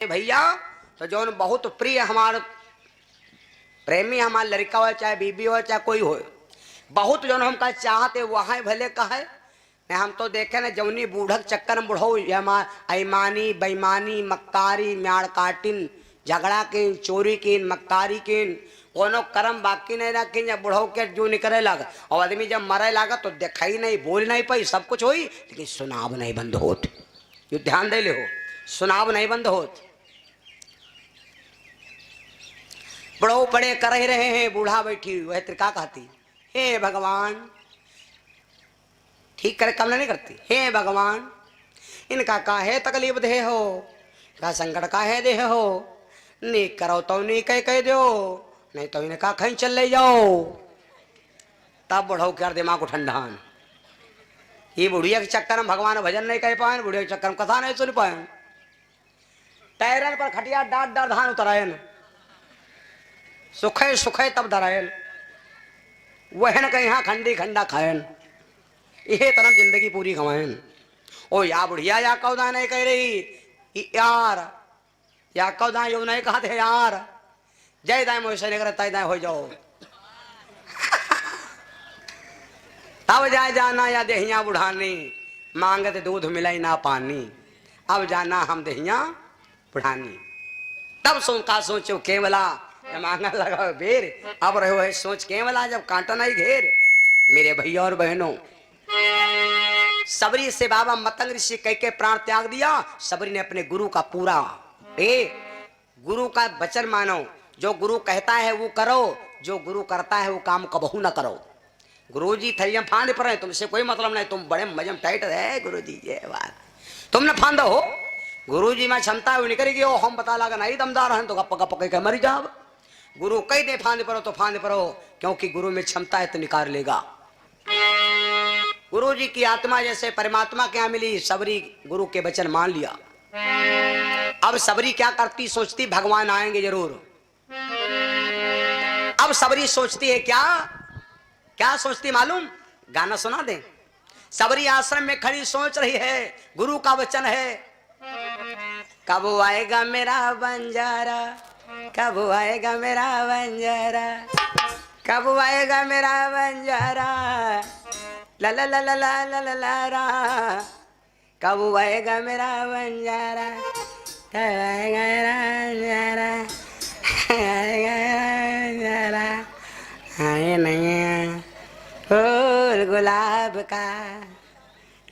भैया तो जो बहुत प्रिय हमार प्रेमी हमार लड़का हो चाहे बीबी हो चाहे कोई हो, बहुत जो हमका चाहते वहाँ भले कहे हम तो देखे ना जौनी बूढ़क चक्कर में बुढ़ो अईमानी बेईमानी मक्कारी म्याड़ काटिन झगड़ा किन चोरी किन मक्कारी किन कोनो कर्म बाकी नहीं रखी। जब बुढ़ो के जो निकले लगा और आदमी जब मरे लगा तो दिखाई नहीं बोल नहीं पाई सब कुछ हुई लेकिन सुनाव नहीं बंद होत। ये ध्यान दे ले हो, सुनाव नहीं बंद होत। बुढ़ो पड़े कर ही रहे हैं, बूढ़ा बैठी वह त्रिका कहती हे भगवान, ठीक करे कम नहीं करती, हे भगवान इनका काहे तकलीफ दे हो, का संकट काहे दे हो, नीक करो तो नीक कह दो नहीं तो इनका कहीं चल ले जाओ। तब बुढ़ो कर दिमाग ठंडान। ये बुढ़िया के चक्कर में भगवान भजन नहीं कह पाए, बुढ़िया के चक्कर में कथा नहीं सुन पाए, टैरन पर खटिया डाट डाट धान उतरायन सुखे सुखे तब धरायन वह न कहीं यहाँ खंडी खंडा खायन ये तरह जिंदगी पूरी कमायन। ओ या बुढ़िया या कौदा नहीं कह रही यार, या कौदा यो नहीं कहते यार, जय दाए मोसे नहीं करे तय दाए हो जाओ। तब जाए जाना या देहिया बुढ़ानी मांगते दूध मिलाई ना पानी, अब जाना हम देहिया बुढ़ानी। तब सोचा सोचो केवला मांगा लगा बेर, अब रहो है सोच केवला जब कांटा नहीं घेर। मेरे भैया और बहनों, सबरी से बाबा मतंग ऋषि कह के प्राण त्याग दिया। सबरी ने अपने गुरु का पूरा गुरु का वचन मानो, जो गुरु कहता है वो करो, जो गुरु करता है वो काम कबहू ना करो। गुरु जी थरिया फांद पर है, तुमसे कोई मतलब नहीं, तुम बड़े मजम टाइट है गुरु जी ये बात तुम न फांदो हो। गुरु जी में क्षमता है निकलेगी, हम बता लगा नहीं दमदार है तो गप गप कह मर जाओ। गुरु कह दे फांद परो तो फांद परो, क्योंकि गुरु में क्षमता है तो निकाल लेगा। गुरु जी की आत्मा जैसे परमात्मा क्या मिली, सबरी गुरु के वचन मान लिया। अब सबरी क्या करती, सोचती भगवान आएंगे जरूर। अब सबरी सोचती है क्या क्या सोचती मालूम, गाना सुना दे। सबरी आश्रम में खड़ी सोच रही है, गुरु का वचन है कब आएगा मेरा बंजारा, कब आएगा मेरा बंजारा, कब आएगा मेरा बंजारा, ला ला ला ला ला ला ला ला ला, कब आएगा मेरा बंजारा, कब आएगा मेरा बंजारा, आएगा बंजारा, आए नहीं फूल गुलाब का,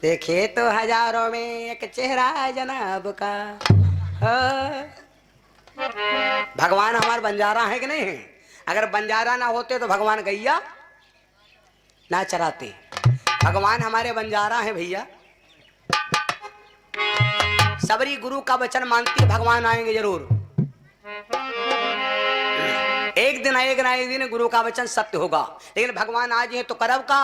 देखे तो हजारों में एक चेहरा जनाब का। भगवान हमारे बंजारा है कि नहीं है? अगर बंजारा ना होते तो भगवान गैया ना चराते। भगवान हमारे बंजारा है भैया। सबरी गुरु का वचन मानती, भगवान आएंगे जरूर। एक दिन आएगा, एक दिन गुरु का वचन सत्य होगा, लेकिन भगवान आज है तो करब का।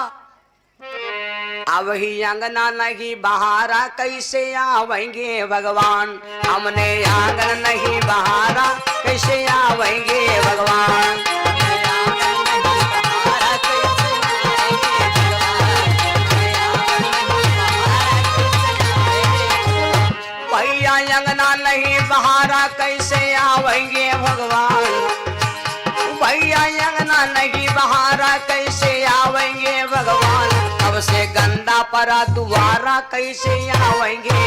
अब ही अंगना नहीं बहारा कैसे आवेंगे भगवान, हमने आंगन नहीं बहारा कैसे आवेंगे भगवान। भैया अंगना नहीं बहारा कैसे आवेंगे भगवान, भैया अंगना नहीं बहारा कैसे आवेंगे भगवान। अब से गंदा परा दोबारा कैसे आवेंगे,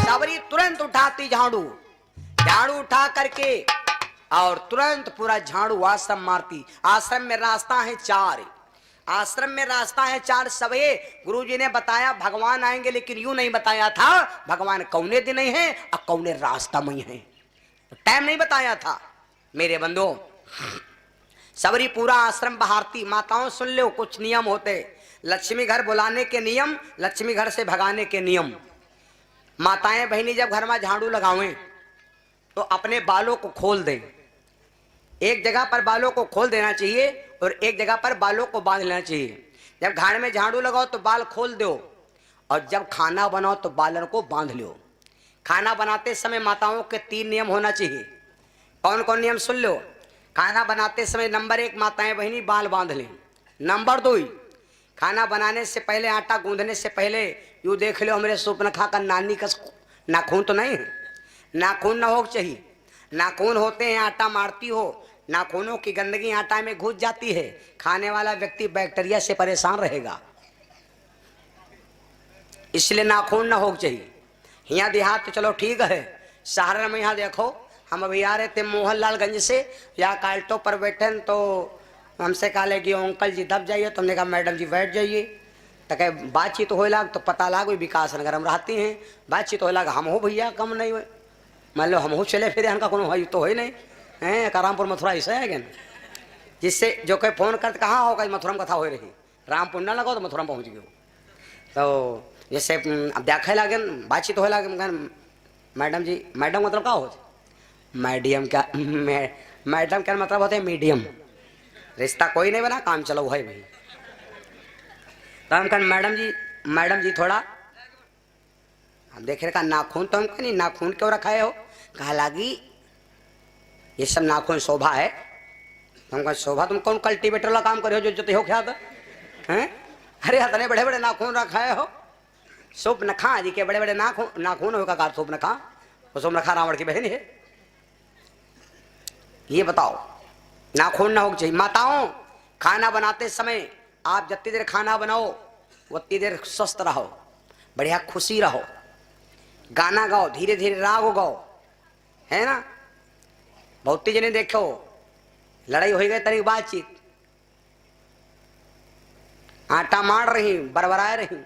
सबरी तुरंत उठाती झाड़ू, झाड़ू उठा करके और तुरंत पूरा झाड़ू आश्रम मारती। आश्रम में रास्ता है चार, आश्रम में रास्ता है चार। सबे गुरुजी ने बताया भगवान आएंगे, लेकिन यूं नहीं बताया था भगवान कौने दिन नहीं है और कौने रास्ता में है, टाइम नहीं बताया था। मेरे बंधु, सबरी पूरा आश्रम बहारती। माताओं सुन लो, कुछ नियम होते, लक्ष्मी घर बुलाने के नियम, लक्ष्मी घर से भगाने के नियम। माताएं बहनी जब घर में झाड़ू लगावें तो अपने बालों को खोल दें। एक जगह पर बालों को खोल देना चाहिए और एक जगह पर बालों को बांध लेना चाहिए। जब घाड़ में झाड़ू लगाओ तो बाल खोल दो, और जब खाना बनाओ तो बालों को बांध लो। खाना बनाते समय माताओं के 3 नियम होना चाहिए। कौन कौन नियम सुन लो। खाना बनाते समय नंबर 1, माताएं बहनी बाल बांध लें। नंबर 2, खाना बनाने से पहले, आटा गूंदने से पहले यूँ देख लो हमारे सुपनखा का नानी का नाखून तो नहीं है, नाखून ना हो चाहिए। नाखून होते हैं, आटा मारती हो, नाखूनों की गंदगी आटा में घुस जाती है, खाने वाला व्यक्ति बैक्टीरिया से परेशान रहेगा, इसलिए नाखून ना हो चाहिए। यहाँ देहात तो चलो ठीक है, शहर में यहाँ देखो, हम अभी आ रहे थे मोहनलालगंज से, यहाँ काल्टो पर बैठे तो हमसे कहा कि अंकल जी दब जाइए, तो हमने कहा मैडम जी बैठ जाइए। तो कहे बातचीत तो हो लाग, तो पता लाग विकास नगर हम रहती हैं, बातचीत हो लाग हम हो भैया कम नहीं हुए, मान लो हम हो चले फिर इनका कोनो भाई तो है नहीं हैं, रामपुर मथुरा ऐसा है क्या, जिससे जो कोई फोन करते कहाँ होगा मथुरा में कथा हो रही, रामपुर ना लगाओ तो मथुरा में पहुँच गए। तो जैसे अब देखे लागे बातचीत हो लागे, मैडम जी, मैडम मतलब क्या हो, मीडियम क्या, मैडम क्या मतलब होते हैं मीडियम, रिश्ता कोई नहीं बना काम चलो भाई भाई। तो हम कहें मैडम जी थोड़ा, हम देख रहे का नाखून, तो हम कहें नहीं नाखून क्यों रखाए हो, कहा लागी ये सब नाखून शोभा है। तो हम कहें शोभा, तुम कौन कल्टीवेटर वाला काम करे हो जो जोते हो क्या हैं, अरे इतने बड़े बड़े नाखून रखाए हो, सुपनखा जी के बड़े बड़े नाखून होगा कार सुपनखा, वो सुपनखा रावण की बहन है, ये बताओ नाखून ना हो चाहिए। माताओं, खाना बनाते समय आप जितनी देर खाना बनाओ उतनी देर स्वस्थ रहो, बढ़िया खुशी रहो, गाना गाओ, धीरे धीरे राग गाओ, है ना। बहुत जने देखो लड़ाई हो गई तरी बातचीत, आटा मार रही बरबराए रही,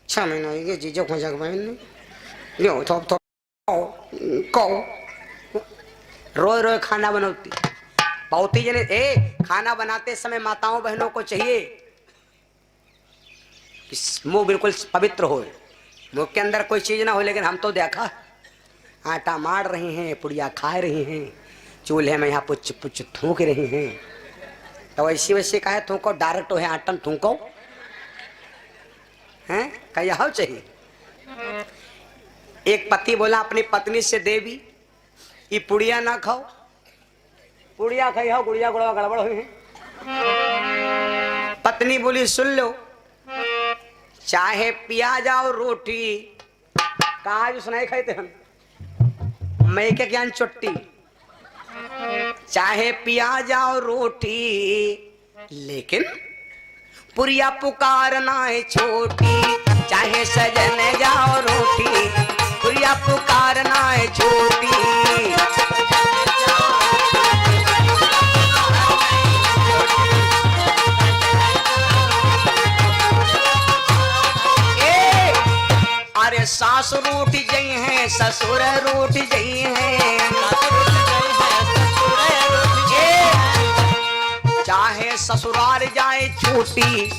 6 महीना हो गए जीजो खोजा बहन लियो थोप रोज रोज खाना बनौती। बहुत ही जने खाना बनाते समय माताओं बहनों को चाहिए कि मुंह बिल्कुल पवित्र हो, मुंह के अंदर कोई चीज ना हो। लेकिन हम तो देखा आटा मार रही हैं, पुड़िया खा रही हैं, चूल्हे में यहाँ पुच पुच थूक रही हैं, तो वैसे वैसे कहे थूको डायरेक्ट हो आटन थूको हैं, कहा चाहिए। एक पति बोला अपनी पत्नी से, देवी ये पुड़िया ना खाओ, पुड़िया खाई हो गुड़िया गुड़वा गड़बड़ हुई है। पत्नी बोली सुन लो, चाहे पिया जाओ रोटी, कहा जो सुनाई खाते हम मैं क्या ज्ञान चुट्टी, चाहे पिया जाओ रोटी लेकिन पुरिया पुकारना है छोटी, चाहे सजन जाओ रोटी पुरिया पुकारना है छोटी। अरे सास रूठ गई है, ससुर रूठ गई है, चाहे ससुराल जाए छूटी,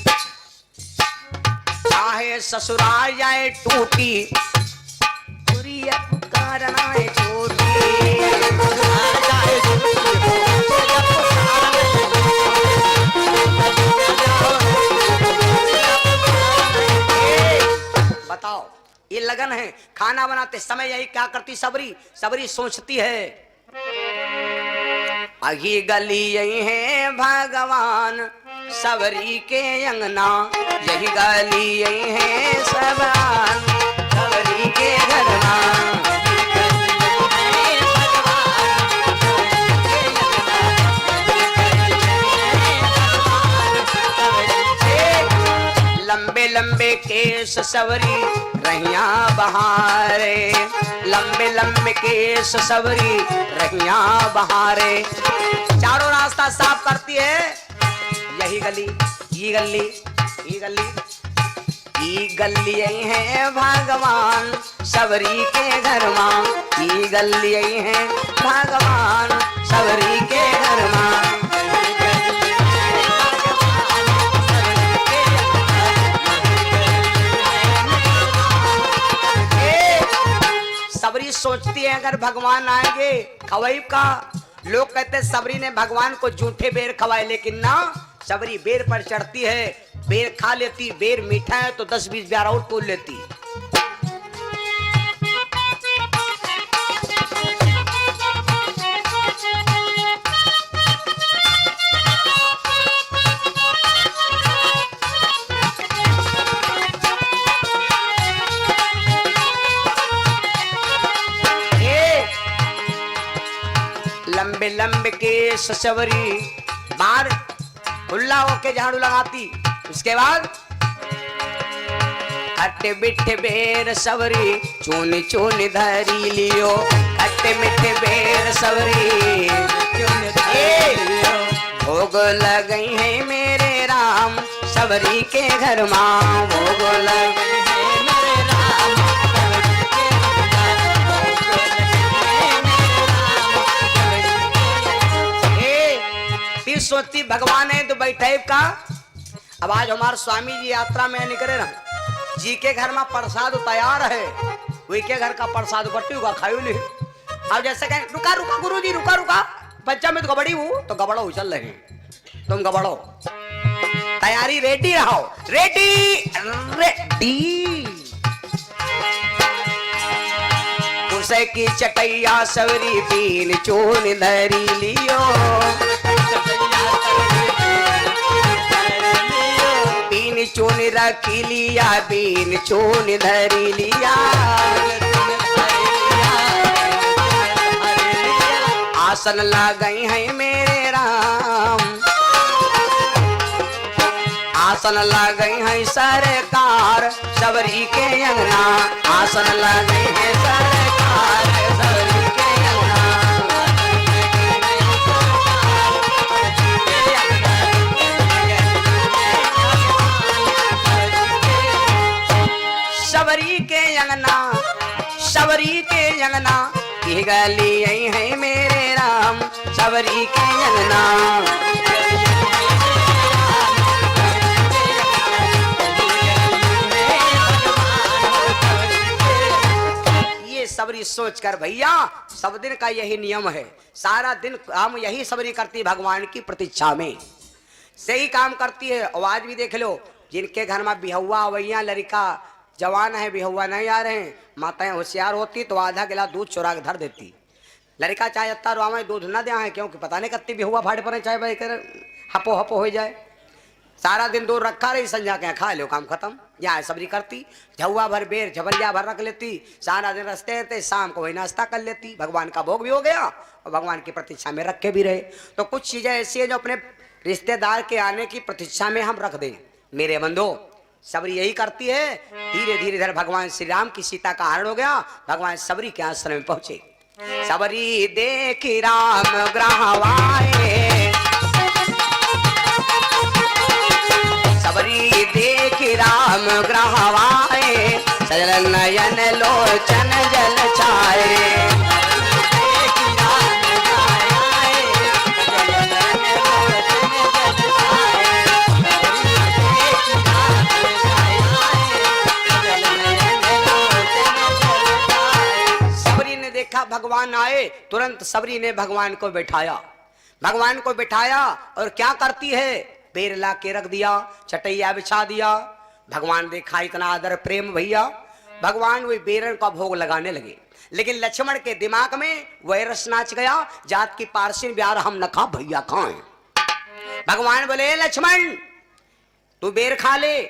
चाहे ससुराल जाए टूटी, पुरिया पुकारना है छोटी। बताओ ये लगन है। खाना बनाते समय यही क्या करती सबरी, सबरी सोचती है अही गली यही है भगवान सबरी के अंगना, यही गली यही है सबरान सबरी के घरना। लंबे लंबे केस सवरी रहिया बहारे, लंबे लंबे केस सवरी रहिया बहारे, चारों रास्ता साफ करती है। यही गली ये गली ये गली ये गली यही है भगवान सबरी के घर मां, ये गली यही है भगवान सबरी के घर मां। सबरी सोचती है अगर भगवान आएंगे खवाई का, लोग कहते हैं सबरी ने भगवान को झूठे बेर खवाए, लेकिन ना सबरी बेर पर चढ़ती है, बेर खा लेती, बेर मीठा है तो 10-20 बार और तोड़ लेती। लंबे केस सवरी, बाहर खुला होके झाड़ू लगाती। उसके बाद खट्टे मिठे बेर सवरी, चून चून धरी लियो। खट्टे मिठे बेर सवरी, भोग लगई है मेरे राम सवरी के घर माँ। भोग लगई है मेरे राम सोती भगवान है तो बैठे का। अब आज हमारे स्वामी जी यात्रा में निकले ना, जी के घर में प्रसाद तैयार है, वही के घर का प्रसाद बट्टी का खायू नहीं। अब जैसे कहें रुका रुका गुरु जी रुका रुका, बच्चा में तो गबड़ी हूँ तो गबड़ो चल रहे, तुम गबड़ो, तैयारी रेडी रहो, रेडी रेडी। उसे की चटैया सवरी बीन चून धरी लियो। बीन चून रखी लिया, बीन चून धरी लिया। आसन लगई है मेरे राम, आसन लगई है सरकार सवरी के अंगना। आसन लगई है सरकार सवरी के अंगना। सवरी के अंगना, सवरी के अंगना की गली है मेरे राम सवरी के अंगना। ये सवरी सोच कर भैया, सब दिन का यही नियम है, सारा दिन हम यही सवरी करती भगवान की प्रतीक्षा में, सही काम करती है। और आज भी देख लो, जिनके घर में बिहुआ अवैया लड़का जवान है, बिहुआ नहीं आ रहे हैं, माताएं होशियार होती तो आधा गिलास दूध चुरा के धर देती। लड़का चाहे अत्ता रुआ दूध न दे है, क्योंकि पता नहीं कत्ती बिहुआ फाड़े पर चाहे भाई कर हपो हपो हो जाए। सारा दिन दूध रखा रही, संजा के खा लो, काम खत्म। यहाँ सबरी करती, झुआ भर बेर झबरिया भर रख लेती, सारा दिन रस्ते रहते, शाम को वही नाश्ता कर लेती। भगवान का भोग भी हो गया और भगवान की प्रतीक्षा में रखे भी रहे। तो कुछ चीजें ऐसी है जो अपने रिश्तेदार के आने की प्रतीक्षा में हम रख दें। मेरे बंधो, सबरी यही करती है। धीरे धीरे इधर भगवान श्री राम की सीता का हरण हो गया, भगवान सबरी के आश्रम में पहुंचे। सबरी देखी राम ग्रहवाए, सबरी देखी राम ग्रहवाए, सजल नयन लोचन जल छाए। भगवान आए, तुरंत सबरी ने भगवान को बैठाया, भगवान को बैठाया और क्या करती है, बेर ला के रख दिया, चटैया बिछा दिया। भगवान देखा इतना आदर प्रेम भैया, भगवान वही बेरन का भोग लगाने लगे। लेकिन लक्ष्मण के दिमाग में वैरस नाच गया, जात की पारसी ब्यार हम न खा भैया खाएं। भगवान बोले लक्ष्मण तू बेर खा ले।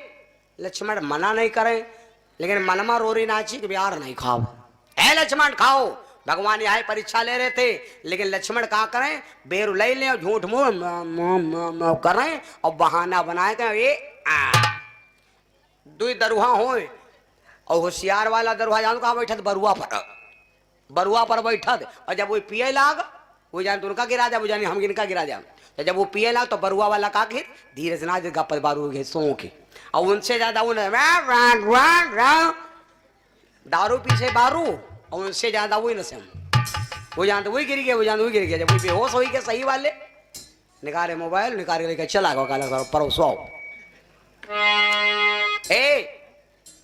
लक्ष्मण मना नहीं करे, लेकिन मनमा रोरी नाची कि ब्यार नहीं खाओ। है लक्ष्मण खाओ। भगवान यहाँ परीक्षा ले रहे थे, लेकिन लक्ष्मण कहा करें, बेर ले लें और झूठ मुंह करें और बहाना बनाए ये दो दरुहा हो। और होशियार वाला दरुहा जान कहा बैठा बरुआ पर बैठा। और जब वो पिए लाग, वो जान तो उनका गिरा जा, वो जाने हम इनका गिरा जा। तो जब वो पिए लाग तो बरुआ वाला का घिर धीरे से ना गप्पत बारू घे सो के, और उनसे ज्यादा उन्हें दारू पीछे बारू, और उनसे ज्यादा वही नशे वो जानते वही गिर गया, वो जानते वही गिर गया। जब वही बेहोश हो गया सही वाले निकाले मोबाइल निकाल के लेकर चला गया काला परोसो।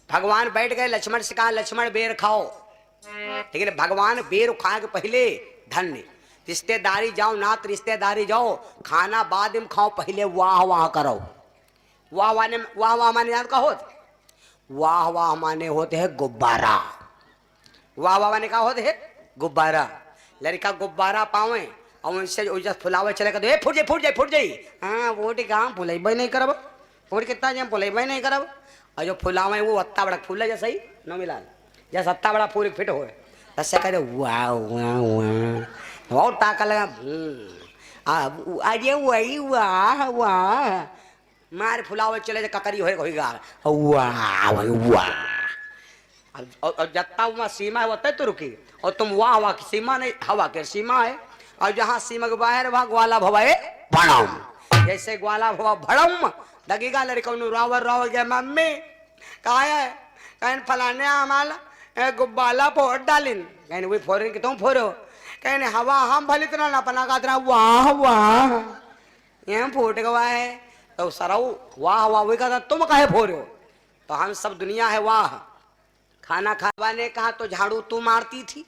भगवान बैठ गए, लक्ष्मण से कहा लक्ष्मण बेर खाओ। लेकिन भगवान बेर खा के पहले धन्य रिश्तेदारी जाओ, नात रिश्तेदारी जाओ, खाना बाद में खाओ, पहले वाह वाह करो। वाह वाह माने याद का होत, वाह वाह माने होते हैं गुब्बारा। वाह वाह माने का होते है गुब्बारा। लड़का गुब्बारा पावे और उनसे फुलावे चले कर फुट जाई फुट जाई फुट जाई। हाँ वोट कहाँ फुलेबे नहीं करब, वोट कितना जम फुलेबे नहीं करब। और जो फुलावे वो अत्ता बड़ा फूल जैसा ही न मिला, जैसा अत्ता बड़ा पूरी फिट हो, ऐसे करे वाह वाह वाह। और ताका लगा अरे वही वाह वाह मार फुलावे चले ककरी होएगा वाह वाह। और जत्ता वहाँ सीमा होता तो रुकी और तुम वाह वाह की सीमा नहीं हवा के सीमा है। और जहाँ सीमा के बाहर वहाँ ग्वाला भवाए भड़म जैसे ग्वाला भवा भड़म लगेगा लड़का रावर रावर गया मम्मी कहा है कहीं फलाने हमारा गुब्बाला फोड़ डालिन कहीं वही फोड़ कि तुम फोड़ो कहीं हवा हम भले इतना ना पना का वाह वाह ये फूट गवा है तो सराऊ वाह वाह वही कहता तुम कहे फोड़ो तो हम सब दुनिया है वाह। खाना खावा ने कहा तो झाड़ू तू मारती थी।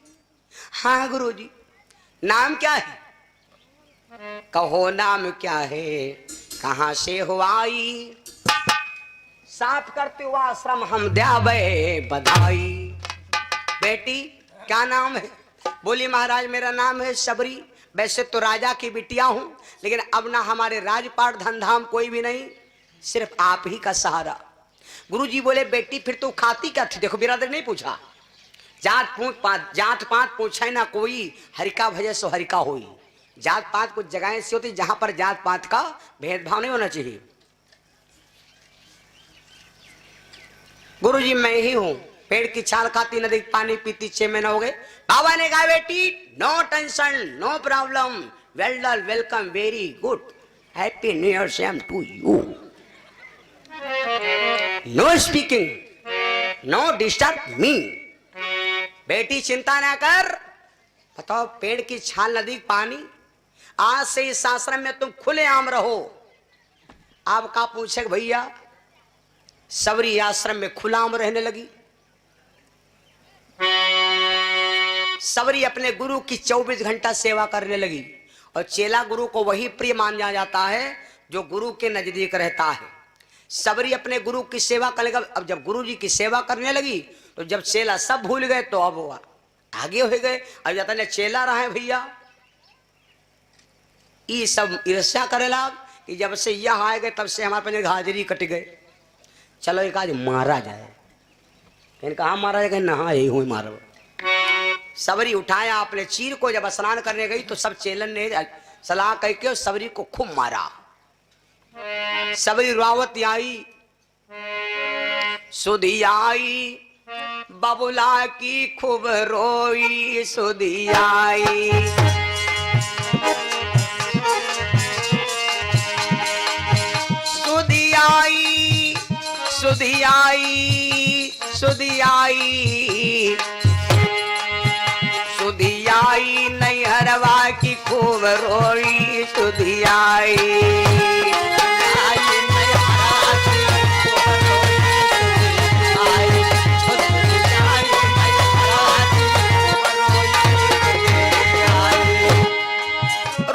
हाँ गुरुजी नाम क्या है? कहो नाम क्या है कहाँ से हो आई साफ करते हुआ आश्रम हम द्यावे बधाई। बेटी क्या नाम है? बोली महाराज मेरा नाम है सबरी। वैसे तो राजा की बिटिया हूं लेकिन अब ना हमारे राजपाट धंधाम कोई भी नहीं सिर्फ आप ही का सहारा। गुरुजी बोले बेटी फिर तू खाती क्या थी? देखो बिरादर नहीं पूछा जात पात पूछे ना कोई हरिका भजे सो हरिका होई। जात पात कुछ जगह ऐसी होती जहां पर जात पात का भेदभाव नहीं होना चाहिए। गुरुजी मैं ही हूं पेड़ की छाल खाती नदी पानी पीती 6 महीने हो गए। बाबा ने कहा बेटी no tension no problem well done welcome very good happy new year same to you no speaking no disturb me. बेटी चिंता ना कर बताओ पेड़ की छाल नदी पानी आज से इस आश्रम में तुम खुले आम रहो। आपका पूछे भैया सबरी आश्रम में खुला आम रहने लगी। सबरी अपने गुरु की 24 घंटा सेवा करने लगी और चेला गुरु को वही प्रिय माना जाता है जो गुरु के नजदीक रहता है। सबरी अपने गुरु की सेवा करने लगा। अब जब गुरु जी की सेवा करने लगी तो जब चेला सब भूल गए तो अब आगे हो गए। अब जाता ने चेला रहे भैया ये सब ईर्ष्या करे लाग कि जब से यह आए गए तब से हमारे पास हाजिरी कट गए। चलो एक आज मारा जाए कहीं कहा मारा जाए कहीं नहा यही हुई मारो। सबरी उठाया अपने चीर को जब स्नान करने गई तो सब चेलन ने सलाह करके सबरी को खूब मारा। सबरी रावत आई सुधी आई बबुला की खूब रोई सुधी आई। सुधी आई सुधी आई सुधी आई सुधी आई नैहरवा की खूब रोई सुधी आई।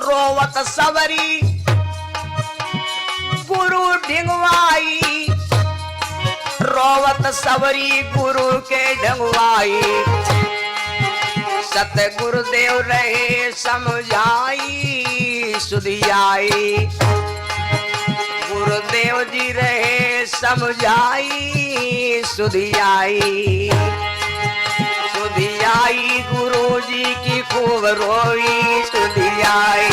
रोवत सबरी गुरु ढिंगवाई रोवत सबरी गुरु के ढंगवाई। सतगुरुदेव रहे समझाई सुधी आई। गुरुदेव जी रहे समझाई सुधी आई। सुधी आई गुरु जी की खूब रोई सुधी आई।